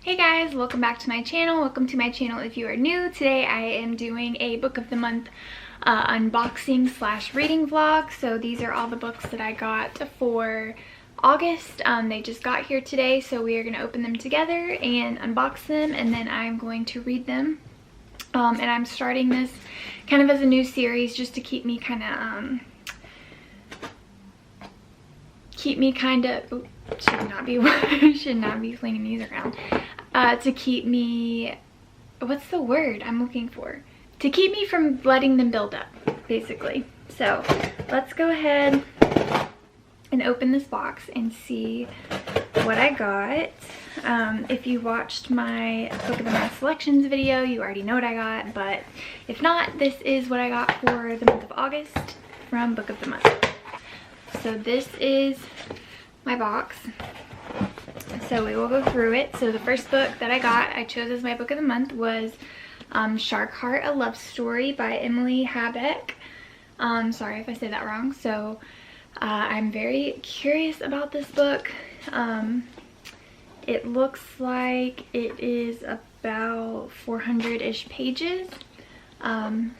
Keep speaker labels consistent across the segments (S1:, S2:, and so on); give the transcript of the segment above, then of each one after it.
S1: Hey guys, welcome back to my channel. Welcome to my channel if you are new. Today I am doing a book of the month unboxing slash reading vlog. So these are all the books that I got for August. They just got here today, so we are going to open them together and unbox them, and then I'm going to read them. And I'm starting this kind of as a new series just to keep me kind of should not be flinging these around. To keep me, what's the word I'm looking for? To keep me from letting them build up, basically. So let's go ahead and open this box and see what I got. If you watched my Book of the Month selections video, you already know what I got, but if not, this is what I got for the month of August from Book of the Month. So this is my box. So we will go through it. So the first book that I chose as my book of the month was Shark Heart, A Love Story by Emily Habeck. Sorry if I said that wrong. So I'm very curious about this book. It looks like it is about 400-ish pages.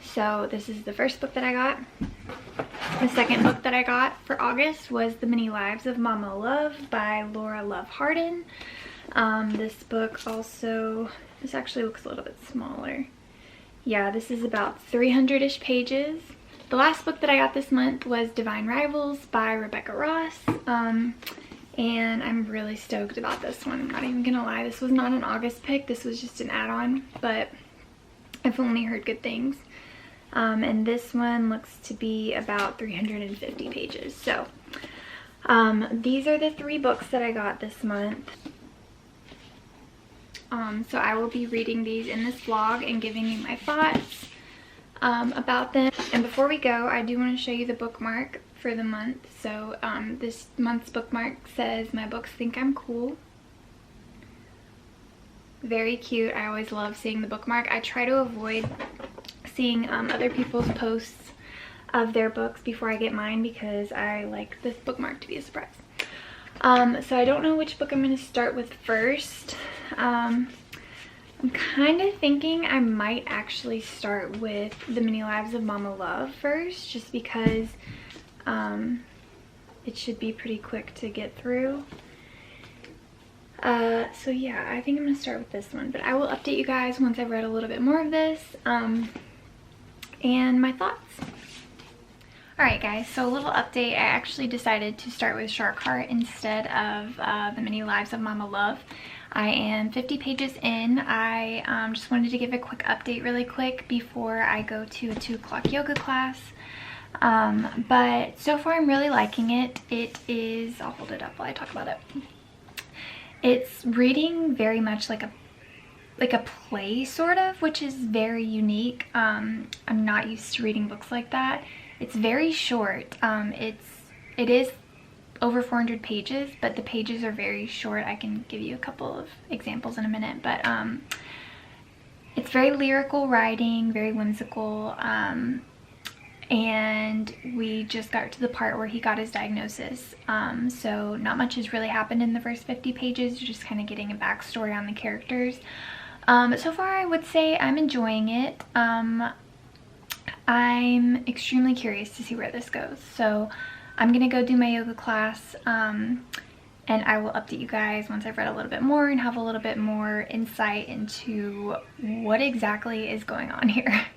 S1: So this is the first book that I got. The second book that I got for August was The Many Lives of Mama Love by Laura Love Hardin. This book also, this actually looks a little bit smaller. Yeah, this is about 300-ish pages. The last book that I got this month was Divine Rivals by Rebecca Ross. And I'm really stoked about this one. I'm not even gonna lie, this was not an August pick, this was just an add-on, but I've only heard good things. And this one looks to be about 350 pages. So these are the three books that I got this month. So I will be reading these in this vlog and giving you my thoughts about them. And before we go, I do want to show you the bookmark for the month. So this month's bookmark says, "My books think I'm cool." Very cute. I always love seeing the bookmark. I try to avoid seeing other people's posts of their books before I get mine because I like this bookmark to be a surprise. So I don't know which book I'm going to start with first. I'm kind of thinking I might actually start with The Many Lives of Mama Love first, just because it should be pretty quick to get through. So yeah, I think I'm going to start with this one, but I will update you guys once I've read a little bit more of this and my thoughts. Alright guys, so a little update. I actually decided to start with Shark Heart instead of The Many Lives of Mama Love. I am 50 pages in. I just wanted to give a quick update really quick before I go to a 2 o'clock yoga class. But so far I'm really liking it. It is, I'll hold it up while I talk about it. It's reading very much like a play sort of, which is very unique. I'm not used to reading books like that. It's very short. It is over 400 pages, but the pages are very short. I can give you a couple of examples in a minute, but it's very lyrical writing, very whimsical, and we just got to the part where he got his diagnosis. So not much has really happened in the first 50 pages, just kind of getting a backstory on the characters. But so far I would say I'm enjoying it. I'm extremely curious to see where this goes. So I'm gonna go do my yoga class, and I will update you guys once I've read a little bit more and have a little bit more insight into what exactly is going on here.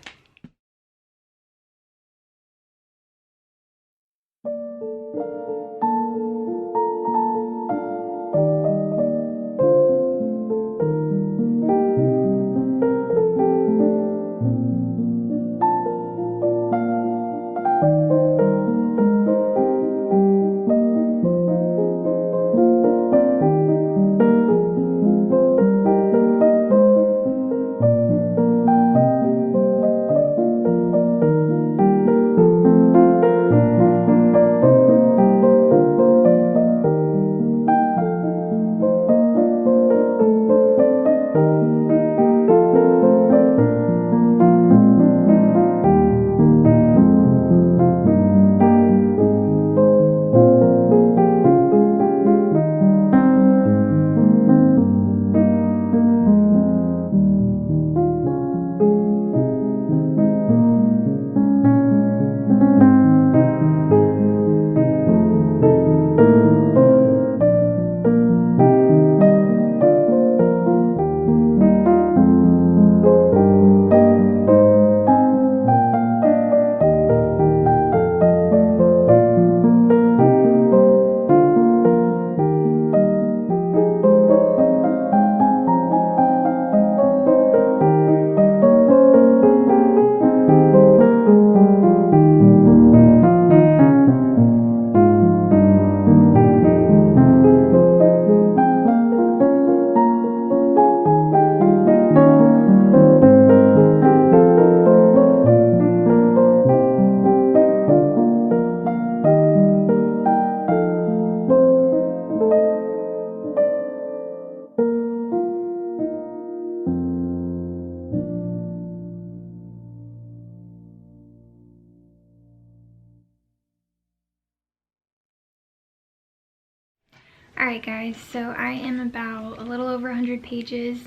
S1: Alright guys, so I am about a little over 100 pages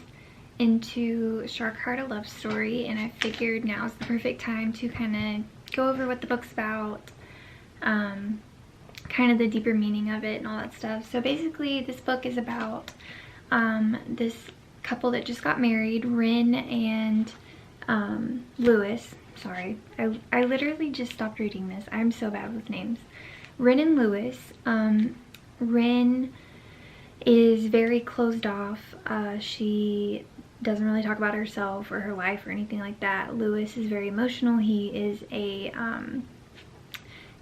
S1: into Shark Heart: A Love Story, and I figured now's the perfect time to kind of go over what the book's about, kind of the deeper meaning of it and all that stuff. So basically this book is about this couple that just got married, Rin and Lewis. Sorry, I literally just stopped reading this. I'm so bad with names. Rin and Lewis. Rin is very closed off. She doesn't really talk about herself or her life or anything like that. Lewis is very emotional. He is a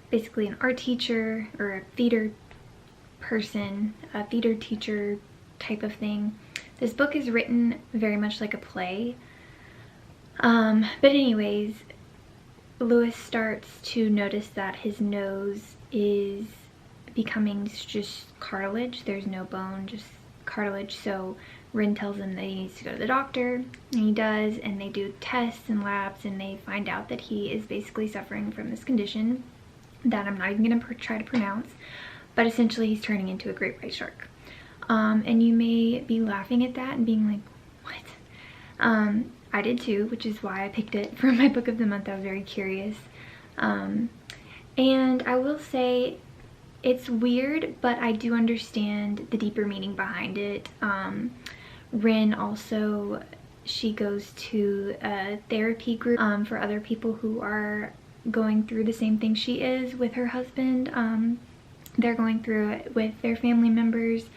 S1: basically an art teacher or a theater person, a theater teacher type of thing. This book is written very much like a play. But anyways, Lewis starts to notice that his nose is becoming just cartilage. There's no bone, just cartilage. So Rin tells him that he needs to go to the doctor, and he does, and they do tests and labs, and they find out that he is basically suffering from this condition that I'm not even gonna try to pronounce, but essentially he's turning into a great white shark. And you may be laughing at that and being like, what? I did too, which is why I picked it for my book of the month. I was very curious. And I will say it's weird, but I do understand the deeper meaning behind it. Rin also, she goes to a therapy group for other people who are going through the same thing she is with her husband. They're going through it with their family members.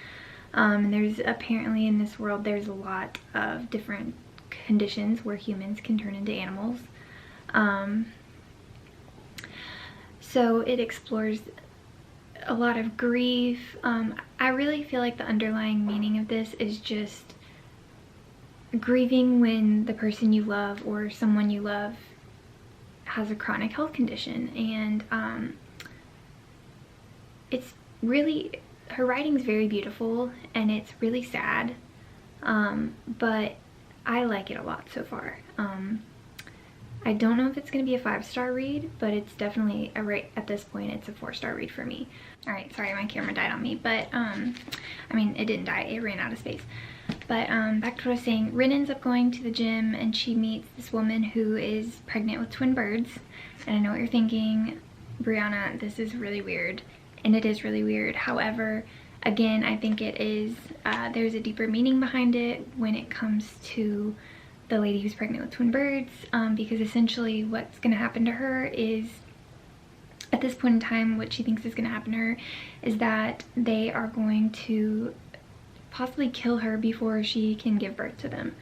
S1: And there's apparently in this world, there's a lot of different conditions where humans can turn into animals. So it explores a lot of grief. I really feel like the underlying meaning of this is just grieving when the person you love or someone you love has a chronic health condition. And it's really, her writing's very beautiful and it's really sad, but I like it a lot so far. I don't know if it's going to be a 5-star read, but it's definitely, right at this point, it's a 4-star read for me. Alright, sorry my camera died on me, but I mean, it didn't die, it ran out of space. But back to what I was saying, Rin ends up going to the gym and she meets this woman who is pregnant with twin birds. And I know what you're thinking, Brianna, this is really weird. And it is really weird. However, again, I think it is, there's a deeper meaning behind it when it comes to the lady who's pregnant with twin birds, because essentially what's going to happen to her is, at this point in time, what she thinks is going to happen to her is that they are going to possibly kill her before she can give birth to them.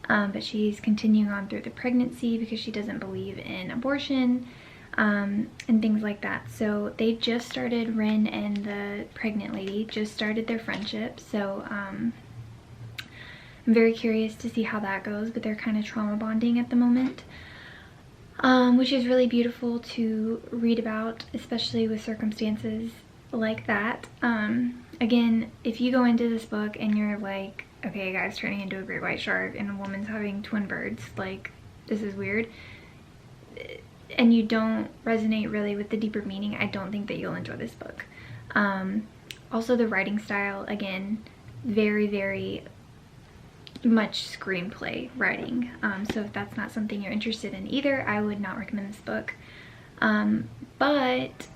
S1: But she's continuing on through the pregnancy because she doesn't believe in abortion, and things like that. So they just started, Rin and the pregnant lady just started their friendship. So I'm very curious to see how that goes, but they're kind of trauma bonding at the moment, which is really beautiful to read about, especially with circumstances like that. Again, if you go into this book and you're like, okay, a guy's turning into a great white shark and a woman's having twin birds, like, this is weird, and you don't resonate really with the deeper meaning, I don't think that you'll enjoy this book. Also, the writing style, again, very, very much screenplay writing. So if that's not something you're interested in either, I would not recommend this book. But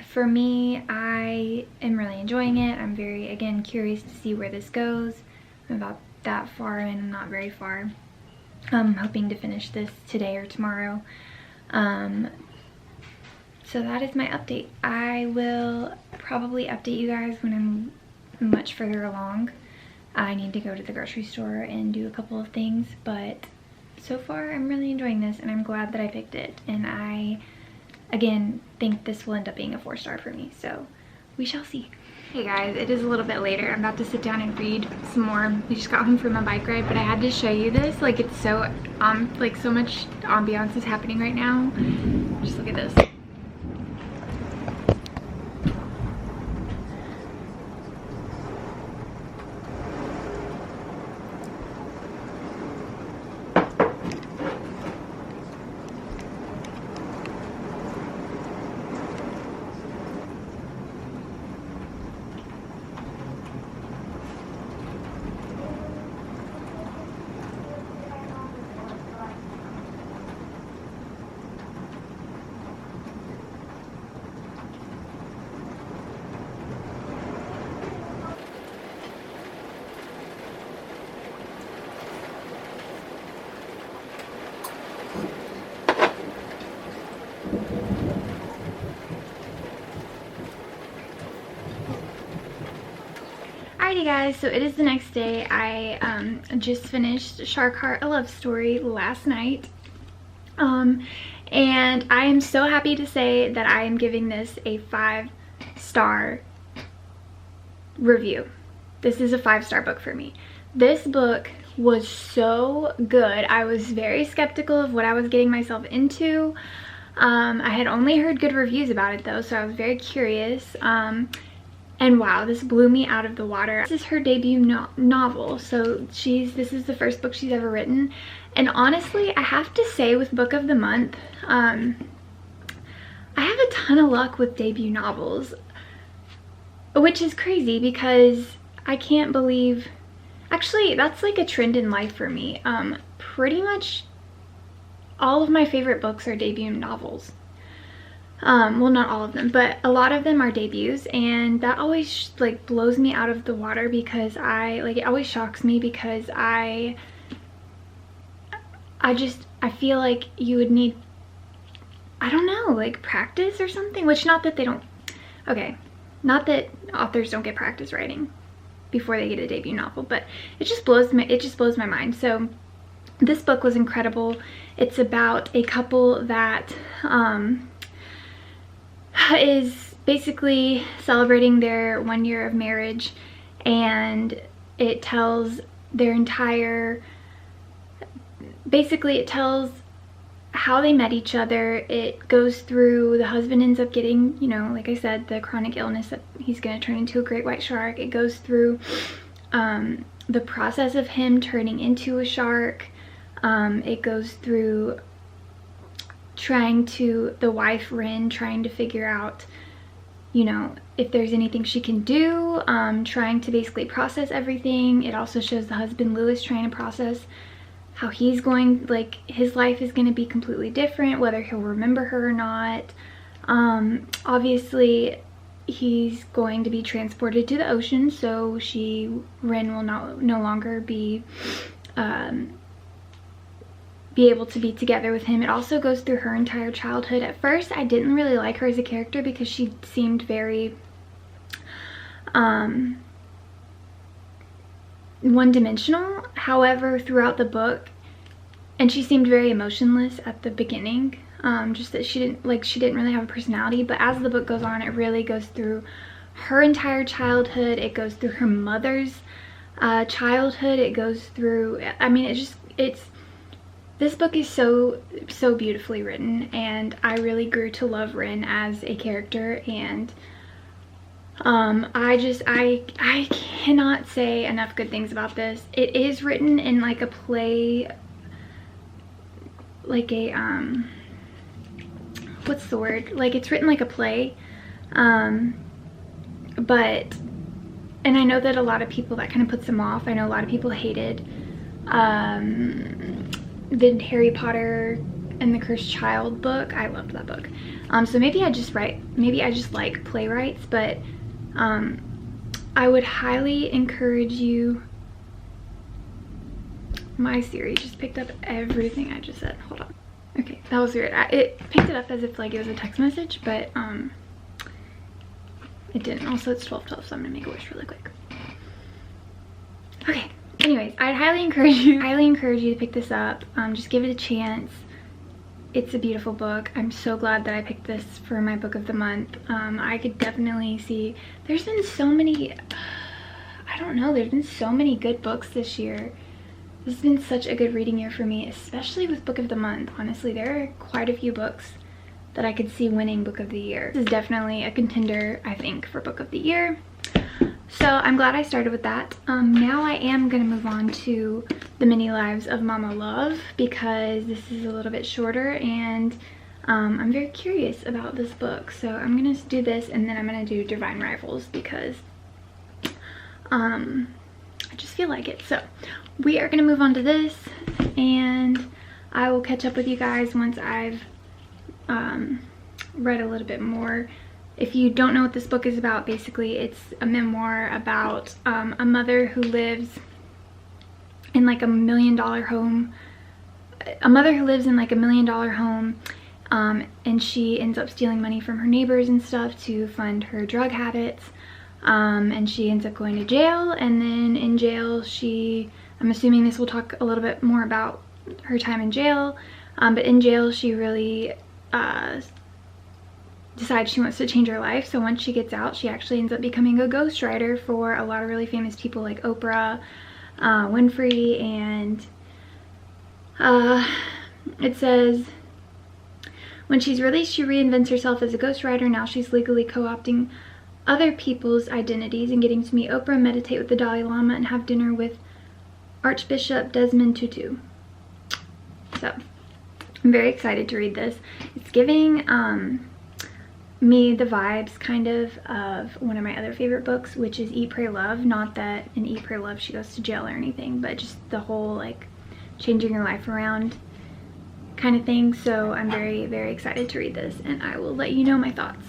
S1: for me, I am really enjoying it. I'm very, again, curious to see where this goes. I'm about that far and I'm not very far. I'm hoping to finish this today or tomorrow. So that is my update. I will probably update you guys when I'm much further along. I need to go to the grocery store and do a couple of things, but so far I'm really enjoying this and I'm glad that I picked it. And I, again, think this will end up being a 4-star for me, so we shall see. Hey guys, it is a little bit later. I'm about to sit down and read some more. We just got home from a bike ride, but I had to show you this. Like, it's so, like, so much ambiance is happening right now. Just look at this. Alrighty guys, so it is the next day. I just finished Shark Heart: A Love Story last night. And I am so happy to say that I am giving this a 5-star review. This is a 5-star book for me. This book was so good. I was very skeptical of what I was getting myself into. I had only heard good reviews about it though, so I was very curious. And wow, this blew me out of the water. This is her debut novel, so this is the first book she's ever written. And honestly, I have to say with Book of the Month, I have a ton of luck with debut novels, which is crazy because I can't believe, actually that's like a trend in life for me. Pretty much all of my favorite books are debut novels. Well, not all of them, but a lot of them are debuts, and that always like blows me out of the water because it always shocks me because I feel like you would need, I don't know, like practice or something, which not that they don't, okay, not that authors don't get practice writing before they get a debut novel, but it just blows my mind. So this book was incredible. It's about a couple that is basically celebrating their 1 year of marriage, and it tells their entire, basically it tells how they met each other. It goes through, the husband ends up getting, you know, like I said, the chronic illness that he's going to turn into a great white shark. It goes through the process of him turning into a shark. It goes through the wife Rin trying to figure out, you know, if there's anything she can do, trying to basically process everything. It also shows the husband Lewis trying to process how he's going, like his life is going to be completely different, whether he'll remember her or not. Obviously he's going to be transported to the ocean, so Rin will no longer be able to be together with him. It also goes through her entire childhood. At first I didn't really like her as a character because she seemed very one-dimensional. However, throughout the book, and she seemed very emotionless at the beginning, just that she didn't really have a personality. But as the book goes on, it really goes through her entire childhood. It goes through her mother's childhood. It goes through, I mean, this book is so beautifully written, and I really grew to love Rin as a character. And I cannot say enough good things about this. It is written in like a play, like a what's the word, like it's written like a play, but, and I know that a lot of people, that kind of puts them off. I know a lot of people hated the Harry Potter and the Cursed Child book. I loved that book. So maybe I just like playwrights, but I would highly encourage you. My Siri just picked up everything I just said. Hold on. Okay, that was weird. It picked it up as if like it was a text message, but it didn't. Also, it's 12:12, so I'm gonna make a wish really quick. Okay. Anyways, I'd highly encourage you to pick this up. Just give it a chance. It's a beautiful book. I'm so glad that I picked this for my book of the month. I could definitely see there's been so many, I don't know, there's been so many good books this year. This has been such a good reading year for me, especially with book of the month. Honestly, there are quite a few books that I could see winning book of the year. This is definitely a contender, I think, for book of the year. So I'm glad I started with that. Now I am gonna move on to the mini lives of Mama Love, because this is a little bit shorter, and I'm very curious about this book. So I'm gonna do this, and then I'm gonna do Divine Rivals because I just feel like it. So we are gonna move on to this, and I will catch up with you guys once I've read a little bit more. If you don't know what this book is about, basically it's a memoir about a mother who lives in like $1 million home a mother who lives in like $1 million home, and she ends up stealing money from her neighbors and stuff to fund her drug habits, and she ends up going to jail. And then in jail I'm assuming this will talk a little bit more about her time in jail, but in jail she really decides she wants to change her life. So once she gets out, she actually ends up becoming a ghostwriter for a lot of really famous people like Oprah Winfrey. And it says, when she's released, she reinvents herself as a ghostwriter. Now she's legally co-opting other people's identities and getting to meet Oprah, meditate with the Dalai Lama, and have dinner with Archbishop Desmond Tutu. So I'm very excited to read this. It's giving me the vibes kind of one of my other favorite books, which is Eat, Pray, Love. Not that in Eat, Pray, Love she goes to jail or anything, but just the whole like changing your life around kind of thing. So I'm very, very excited to read this, and I will let you know my thoughts.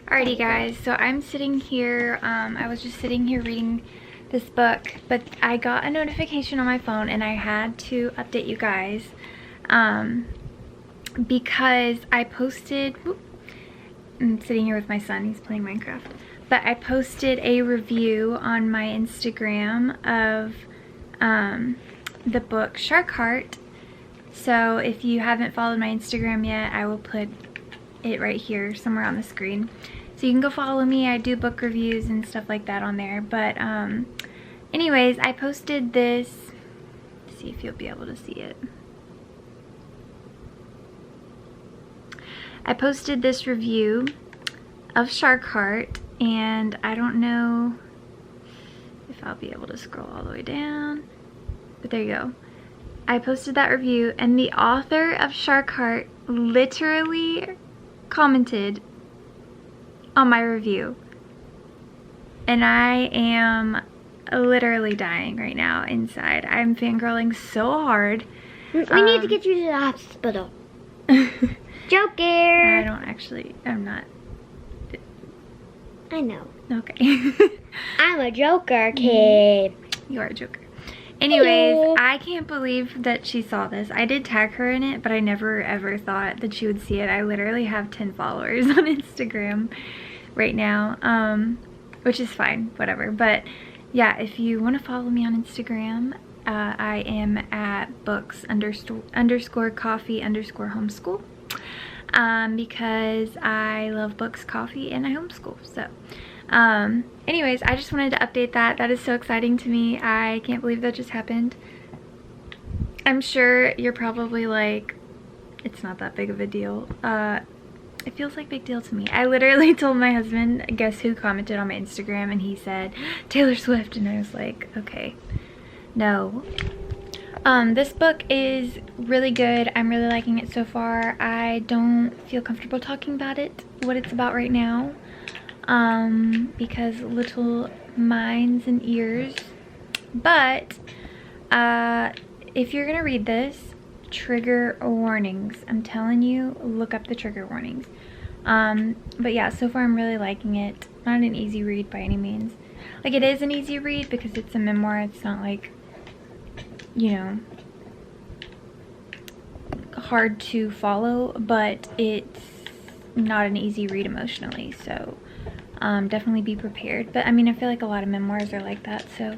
S1: Alrighty guys, so I'm sitting here, I was just sitting here reading this book, but I got a notification on my phone and I had to update you guys because I posted, I'm sitting here with my son, he's playing Minecraft, but I posted a review on my Instagram of the book Shark Heart. So if you haven't followed my Instagram yet, I will put it right here somewhere on the screen. So you can go follow me. I do book reviews and stuff like that on there. But anyways, I posted this. Let's see if you'll be able to see it. I posted this review of Shark Heart, and I don't know if I'll be able to scroll all the way down, but there you go. I posted that review, and the author of Shark Heart literally commented on my review, and I am literally dying right now inside. I'm fangirling so hard.
S2: We need to get you to the hospital. Joker!
S1: I'm not.
S2: I know.
S1: Okay.
S2: I'm a Joker kid.
S1: You are a Joker. Anyways,
S2: Hello.
S1: I can't believe that she saw this. I did tag her in it, but I never ever thought that she would see it. I literally have 10 followers on Instagram right now, which is fine, whatever. But yeah, if you want to follow me on Instagram, I am at books_coffee_homeschool because I love books, coffee, and I homeschool. So anyways, I just wanted to update that. That is so exciting to me. I can't believe that just happened. I'm sure you're probably like, it's not that big of a deal. It feels like a big deal to me. I literally told my husband, guess who commented on my Instagram, and he said Taylor Swift, and I was like, okay, no. This book is really good. I'm really liking it so far. I don't feel comfortable talking about it, what it's about right now, because little minds and ears. But if you're gonna read this, trigger warnings. I'm telling you, look up the trigger warnings. But yeah, so far I'm really liking it. Not an easy read by any means. Like, it is an easy read because it's a memoir. It's not like, you know, hard to follow, but it's not an easy read emotionally. So definitely be prepared. But I mean, I feel like a lot of memoirs are like that, so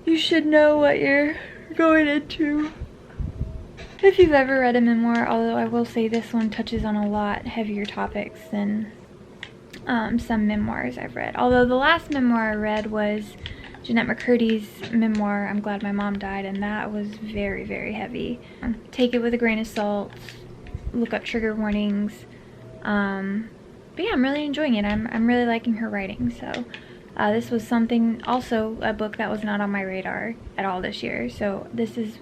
S1: you should know what you're going into if you've ever read a memoir, although I will say this one touches on a lot heavier topics than some memoirs I've read. Although the last memoir I read was Jeanette McCurdy's memoir, I'm Glad My Mom Died, and that was very, very heavy. Take it with a grain of salt, look up trigger warnings. But yeah, I'm really enjoying it. I'm really liking her writing, so this was something, also a book that was not on my radar at all this year, so this is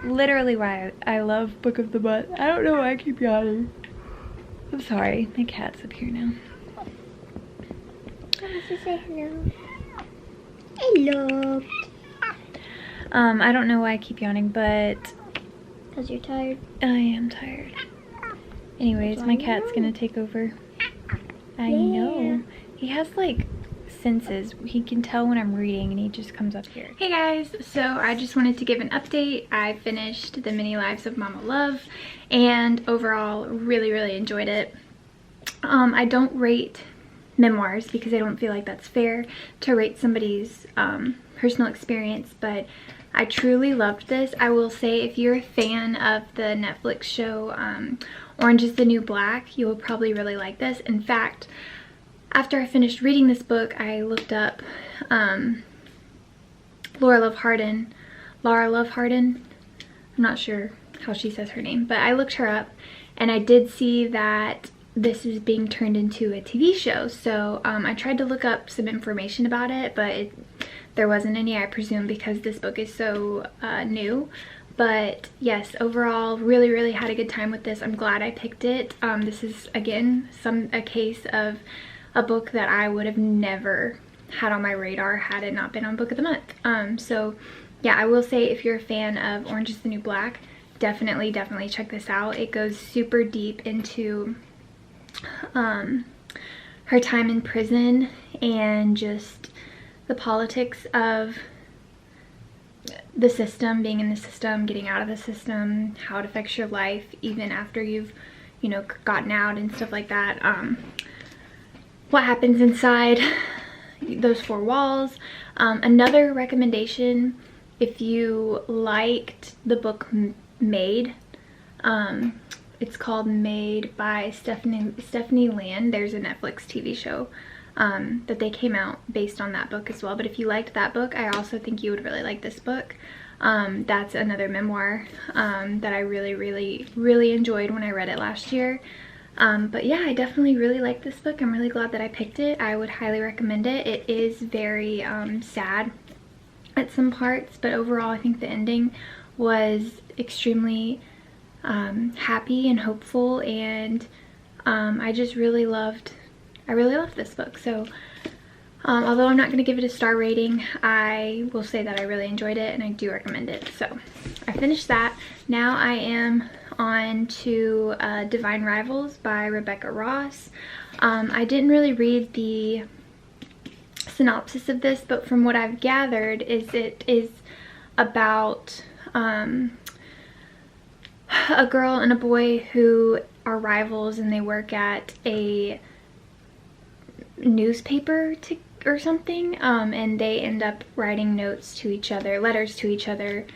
S1: literally why I love Book of the Month. I don't know why I keep yawning. I'm sorry, my cat's up here now.
S2: I want to say hello. Hello.
S1: I don't know why I keep yawning, but
S2: Because you're tired.
S1: I am tired. Anyways, my cat's gonna take over. I know. He has like senses. He can tell when I'm reading and he just comes up here. Hey guys, so I just wanted to give an update. I finished The Many Lives of Mama Love and overall really enjoyed it. I don't rate memoirs because I don't feel like that's fair to rate somebody's personal experience, but I truly loved this. I will say, if you're a fan of the Netflix show Orange is the New Black, you will probably really like this. In fact, after I finished reading this book, I looked up Lara Love Hardin. I'm not sure how she says her name, but I looked her up and I did see that this is being turned into a TV show. So I tried to look up some information about it, but there wasn't any, I presume, because this book is so new. But yes, overall, really had a good time with this. I'm glad I picked it. This is, again, a case of a book that I would have never had on my radar had it not been on Book of the Month. So yeah, I will say, if you're a fan of Orange is the New Black, definitely check this out. It goes super deep into her time in prison and just the politics of the system, being in the system, getting out of the system, how it affects your life even after you've, you know, gotten out and stuff like that. What happens inside those four walls. Another recommendation, if you liked the book Made, it's called Made by Stephanie Land. There's a Netflix TV show that they came out based on that book as well. But if you liked that book, I also think you would really like this book. That's another memoir that I really enjoyed when I read it last year. But yeah, I definitely really like this book. I'm really glad that I picked it. I would highly recommend it. It is very sad at some parts, but overall I think the ending was extremely happy and hopeful, and I really loved this book. So although I'm not going to give it a star rating, I will say that I really enjoyed it and I do recommend it. So I finished that. Now I am on to Divine Rivals by Rebecca Ross. I didn't really read the synopsis of this, but from what I've gathered it is about a girl and a boy who are rivals, and they work at a newspaper or something, and they end up writing notes to each other, letters to each other,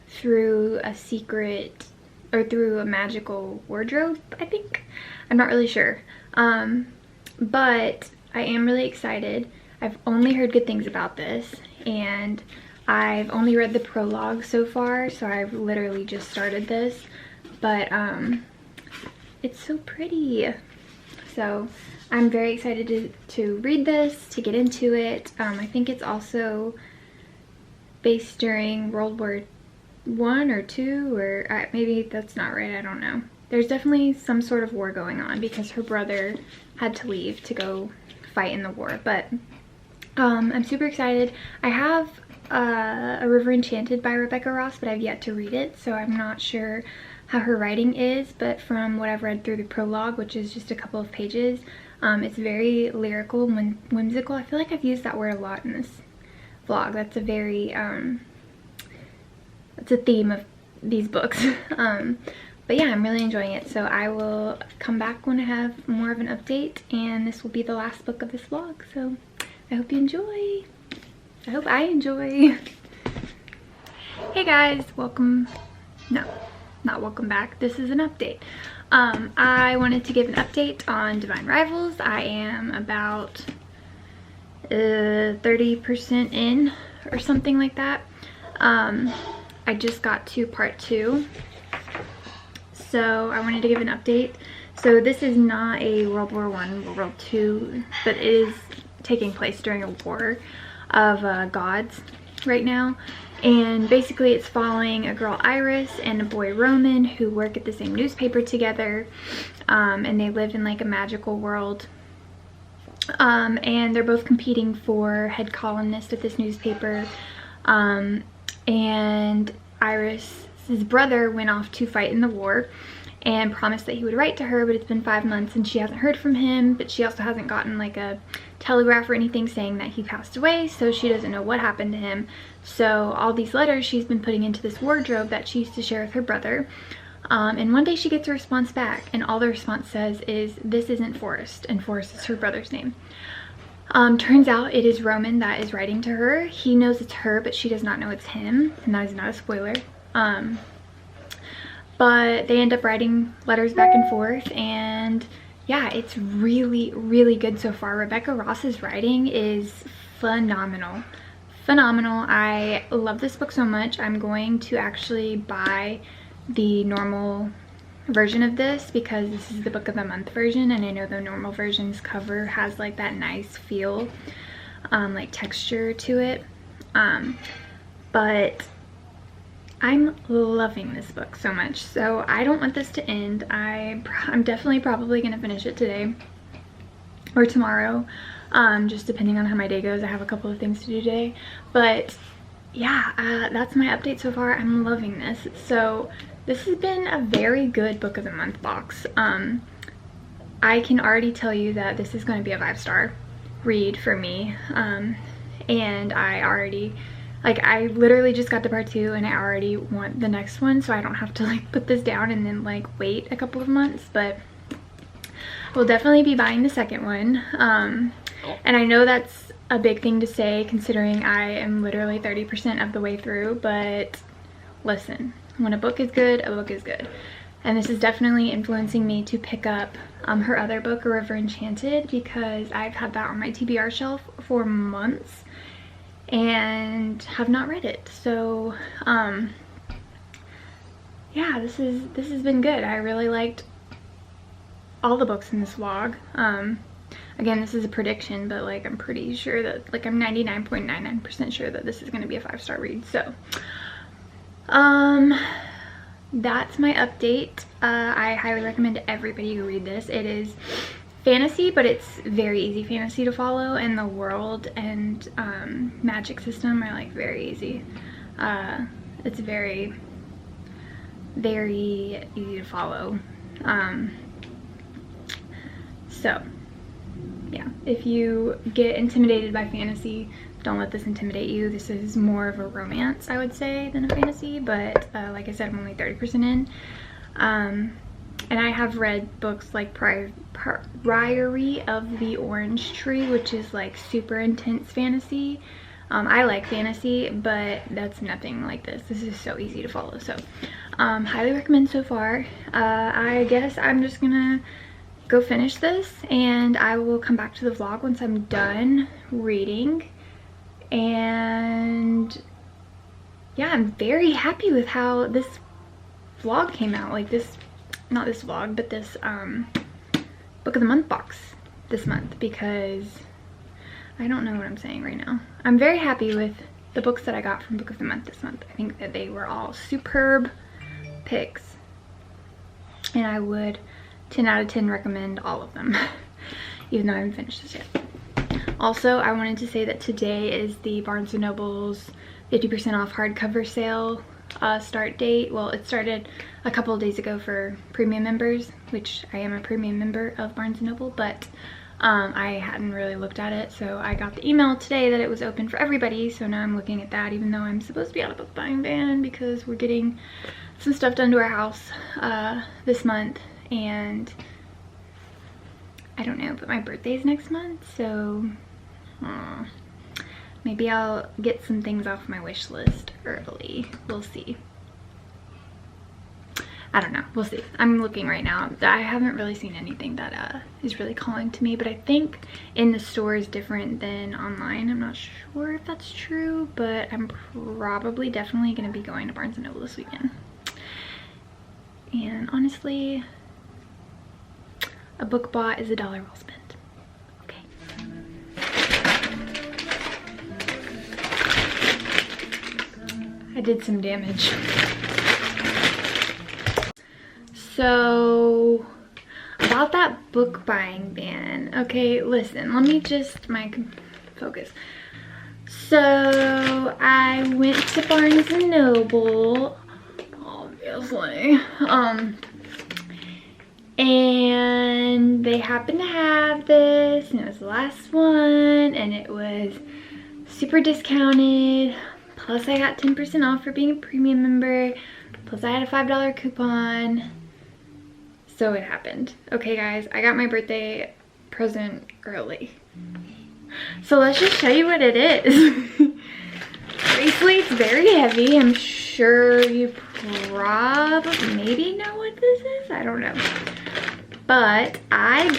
S1: through a secret, or through a magical wardrobe, I think. I'm not really sure. But I am really excited. I've only heard good things about this, and I've only read the prologue so far, so I've literally just started this, but it's so pretty. So I'm very excited to read this, to get into it. I think it's also based during World War I or II, or maybe that's not right, I don't know. There's definitely some sort of war going on because her brother had to leave to go fight in the war, but I'm super excited. I have A River Enchanted by Rebecca Ross, but I've yet to read it, so I'm not sure how her writing is, but from what I've read through the prologue, which is just a couple of pages, it's very lyrical and whimsical. I feel like I've used that word a lot in this vlog. That's a very, that's a theme of these books. But yeah, I'm really enjoying it, so I will come back when I have more of an update, and this will be the last book of this vlog, so I hope you enjoy. I hope I enjoy. Hey guys, welcome. No, not welcome back. This is an update. I wanted to give an update on Divine Rivals. I am about 30% in or something like that. I just got to part 2. So I wanted to give an update. So this is not a World War I, World War II, but it is taking place during a war of gods right now. And basically it's following a girl Iris and a boy Roman who work at the same newspaper together, and they live in like a magical world. And they're both competing for head columnist at this newspaper. And Iris's brother went off to fight in the war and promised that he would write to her, but it's been 5 months and she hasn't heard from him, but she also hasn't gotten like a telegraph or anything saying that he passed away, so she doesn't know what happened to him. So all these letters she's been putting into this wardrobe that she used to share with her brother, and one day she gets a response back, and all the response says is, "This isn't Forrest," and Forrest is her brother's name. Turns out it is Roman that is writing to her. He knows it's her, but she does not know it's him, and that is not a spoiler. But they end up writing letters back and forth, and yeah, it's really, really good so far. Rebecca Ross's writing is phenomenal. Phenomenal. I love this book so much. I'm going to actually buy the normal version of this because this is the book of the month version, and I know the normal version's cover has like that nice feel, like texture to it. But I'm loving this book so much, so I don't want this to end. I'm definitely probably gonna finish it today or tomorrow, just depending on how my day goes. I have a couple of things to do today, but yeah, that's my update so far. I'm loving this. So this has been a very good book of the month box. I can already tell you that this is going to be a 5-star read for me, and I literally just got to part 2 and I already want the next one, so I don't have to like put this down and then like wait a couple of months. But we'll definitely be buying the second one, and I know that's a big thing to say considering I am literally 30% of the way through, but listen, when a book is good, a book is good. And this is definitely influencing me to pick up her other book, A River Enchanted, because I've had that on my TBR shelf for months and have not read it. So yeah, this has been good. I really liked all the books in this vlog. Again, this is a prediction, but like I'm pretty sure that, like I'm 99.99% sure that this is going to be a 5-star read. So that's my update. I highly recommend everybody who read this. It is fantasy, but it's very easy fantasy to follow, and the world and magic system are like very easy. It's very, very easy to follow. So yeah, if you get intimidated by fantasy, don't let this intimidate you. This is more of a romance, I would say, than a fantasy, but like I said, I'm only 30% in. And I have read books like Priory of the Orange Tree, which is like super intense fantasy. I like fantasy, but that's nothing like this. This is so easy to follow. So highly recommend so far. I guess I'm just gonna go finish this and I will come back to the vlog once I'm done reading. And yeah, I'm very happy with how this vlog came out. Like this, not this vlog, but this book of the month box this month, because I don't know what I'm saying right now. I'm very happy with the books that I got from book of the month this month. I think that they were all superb picks, and I would 10 out of 10 recommend all of them, even though I haven't finished this yet. Also, I wanted to say that today is the Barnes & Noble's 50% off hardcover sale start date. Well, it started a couple of days ago for premium members, which I am a premium member of Barnes & Noble, but I hadn't really looked at it, so I got the email today that it was open for everybody, so now I'm looking at that, even though I'm supposed to be on a book buying ban because we're getting some stuff done to our house this month, and I don't know, but my birthday's next month, so maybe I'll get some things off my wish list early. We'll see. I don't know. We'll see. I'm looking right now. I haven't really seen anything that is really calling to me, but I think in the store is different than online. I'm not sure if that's true, but I'm probably definitely going to be going to Barnes & Noble this weekend. And honestly, a book bought is $1 well spent. Okay. I did some damage. So, about that book buying ban. Okay, listen, let me just, focus. So, I went to Barnes & Noble, obviously, and they happened to have this, and it was the last one, and it was super discounted, plus I got 10% off for being a premium member, plus I had a $5 coupon. So it happened. Okay guys, I got my birthday present early. So let's just show you what it is. Basically, it's very heavy. I'm sure you probably maybe know what this is. I don't know. But I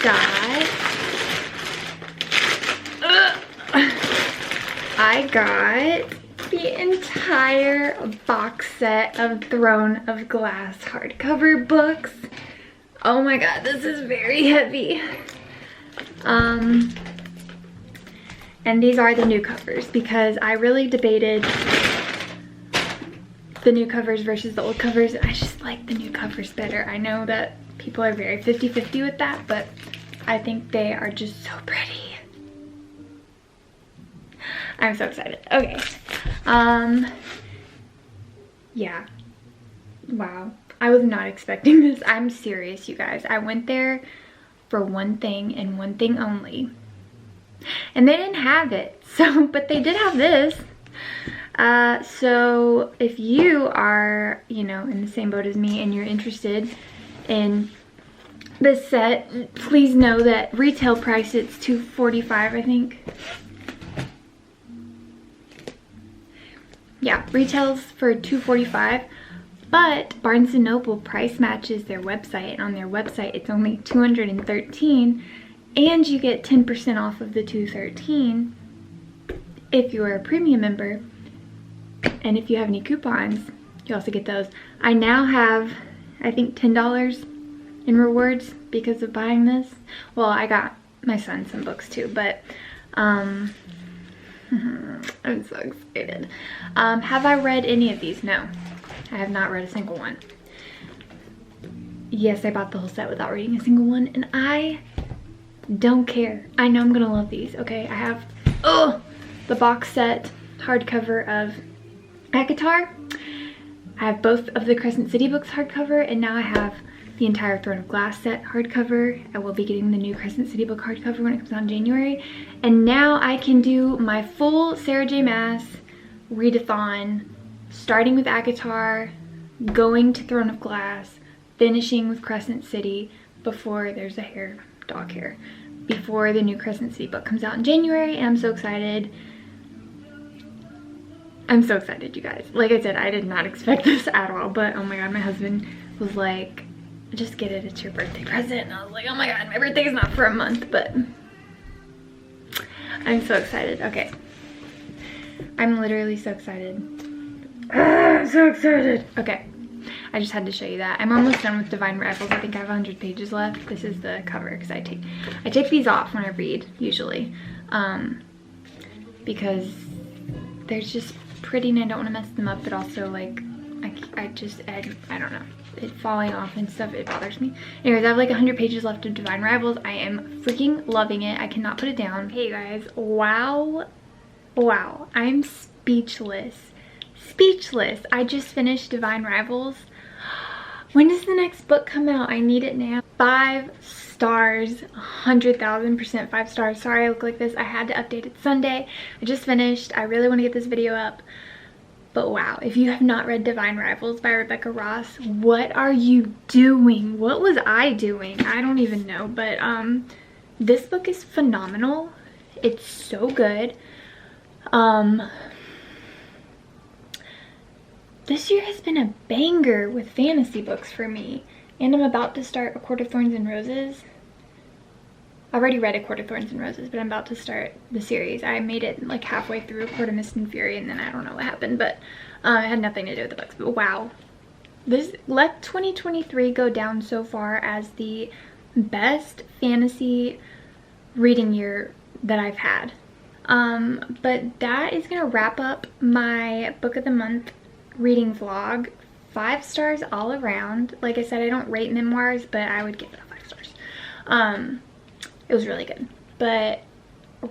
S1: got the entire box set of Throne of Glass hardcover books. Oh my god, this is very heavy. And these are the new covers, because I really debated the new covers versus the old covers. I just like the new covers better. I know that people are very 50-50 with that, but I think they are just so pretty. I'm so excited. Okay. Yeah. Wow. I was not expecting this. I'm serious, you guys. I went there for one thing and one thing only. And they didn't have it. So, but they did have this. So if you are, you know, in the same boat as me and you're interested in this set, please know that retail price it's $245, I think. Yeah, retails for $245. But Barnes & Noble price matches their website, and on their website it's only $213, and you get 10% off of the $213 if you're a premium member, and if you have any coupons, you also get those. I now have, I think, $10 in rewards because of buying this. Well, I got my son some books too, but I'm so excited. Have I read any of these? No. I have not read a single one. Yes, I bought the whole set without reading a single one, and I don't care. I know I'm gonna love these, okay? I have, the box set hardcover of ACOTAR. I have both of the Crescent City books hardcover, and now I have the entire Throne of Glass set hardcover. I will be getting the new Crescent City book hardcover when it comes out in January. And now I can do my full Sarah J. Maas readathon, starting with ACOTAR, going to Throne of Glass, finishing with Crescent City before there's a hair, dog hair, before the new Crescent City book comes out in January, and I'm so excited. I'm so excited, you guys. Like I said, I did not expect this at all, but oh my god, my husband was like, just get it, it's your birthday present. And I was like, oh my god, my birthday is not for a month, but I'm so excited. Okay. I'm literally so excited. I'm so excited. Okay. I just had to show you that. I'm almost done with Divine Rivals. I think I have 100 pages left. This is the cover because I take these off when I read, usually. Because they're just pretty and I don't want to mess them up, but also like I don't know, it falling off and stuff, it bothers me. Anyways, I have like 100 pages left of Divine Rivals. I am freaking loving it. I cannot put it down. Hey guys, wow, I'm speechless. I just finished Divine Rivals. When does the next book come out? I need it now. 5 stars, 100,000% 5 stars. Sorry I look like this. I had to update it Sunday. I just finished. I really want to get this video up. But wow, if you have not read Divine Rivals by Rebecca Ross, what are you doing? What was I doing? I don't even know. But this book is phenomenal. It's so good. This year has been a banger with fantasy books for me. And I'm about to start A Court of Thorns and Roses. I've already read A Court of Thorns and Roses, but I'm about to start the series. I made it like halfway through A Court of Mist and Fury, and then I don't know what happened, but it had nothing to do with the books. But wow. Let 2023 go down so far as the best fantasy reading year that I've had. But that is going to wrap up my Book of the Month reading vlog. 5 stars all around. Like I said, I don't rate memoirs, but I would give it a 5 stars. It was really good. But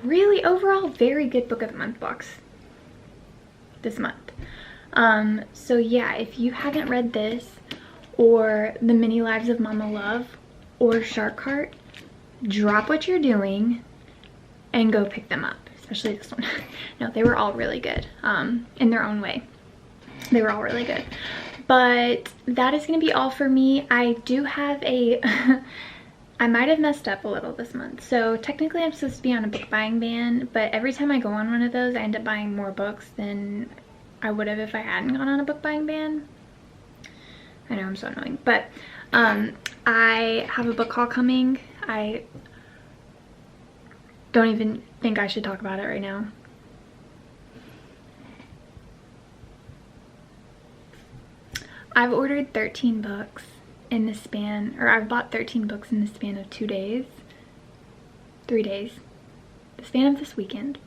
S1: really, overall, very good Book of the Month box this month. So yeah, if you haven't read this, or The Many Lives of Mama Love, or Shark Heart, drop what you're doing and go pick them up. Especially this one. No, they were all really good, in their own way. They were all really good. But that is going to be all for me. I do have a... I might have messed up a little this month. So technically I'm supposed to be on a book buying ban, but every time I go on one of those, I end up buying more books than I would have if I hadn't gone on a book buying ban. I know, I'm so annoying. But I have a book haul coming. I don't even think I should talk about it right now. I've ordered 13 books in the span, or I've bought 13 books in the span of 2 days. 3 days. The span of this weekend.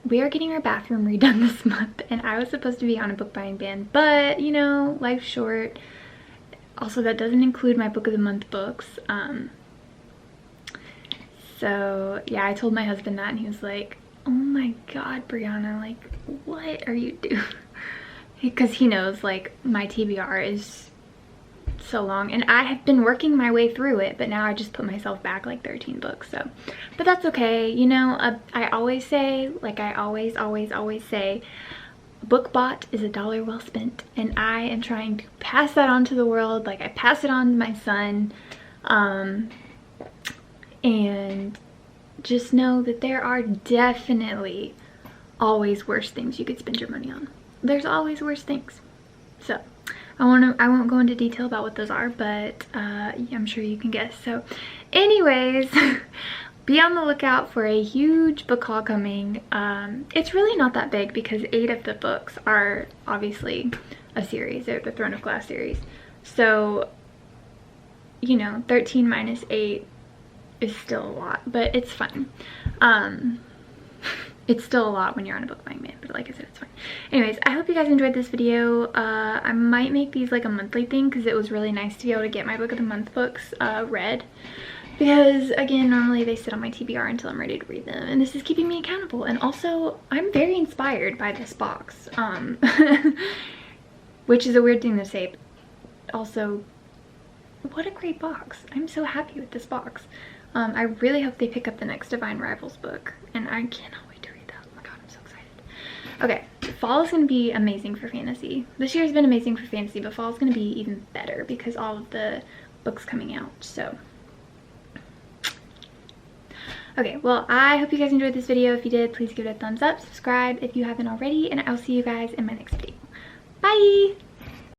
S1: We are getting our bathroom redone this month, and I was supposed to be on a book buying ban, but you know, life's short. Also, that doesn't include my Book of the Month books. So yeah, I told my husband that, and he was like, oh my god, Brianna, like, what are you doing? Because he knows, like, my TBR is so long, and I have been working my way through it, but now I just put myself back like 13 books. So, but that's okay. You know, I always say, like I always say, book bought is $1 well spent, and I am trying to pass that on to the world. Like, I pass it on to my son, and just know that there are definitely always worse things you could spend your money on. There's always worse things. So I won't go into detail about what those are, but I'm sure you can guess. So anyways, be on the lookout for a huge book haul coming. It's really not that big because 8 of the books are obviously a series. They're the Throne of Glass series. So, you know, 13 minus 8 is still a lot, but it's fun. It's still a lot when you're on a book buying ban, but like I said, it's fine. Anyways, I hope you guys enjoyed this video. I might make these like a monthly thing because it was really nice to be able to get my Book of the Month books read. Because again, normally they sit on my TBR until I'm ready to read them, and this is keeping me accountable. And also, I'm very inspired by this box, which is a weird thing to say. Also, what a great box. I'm so happy with this box. I really hope they pick up the next Divine Rivals book, and I cannot wait to read that. Oh my god, I'm so excited. Okay, fall is going to be amazing for fantasy. This year's been amazing for fantasy, but fall is going to be even better because all of the books coming out. So okay, well, I hope you guys enjoyed this video. If you did, please give it a thumbs up, subscribe if you haven't already, and I'll see you guys in my next video. Bye!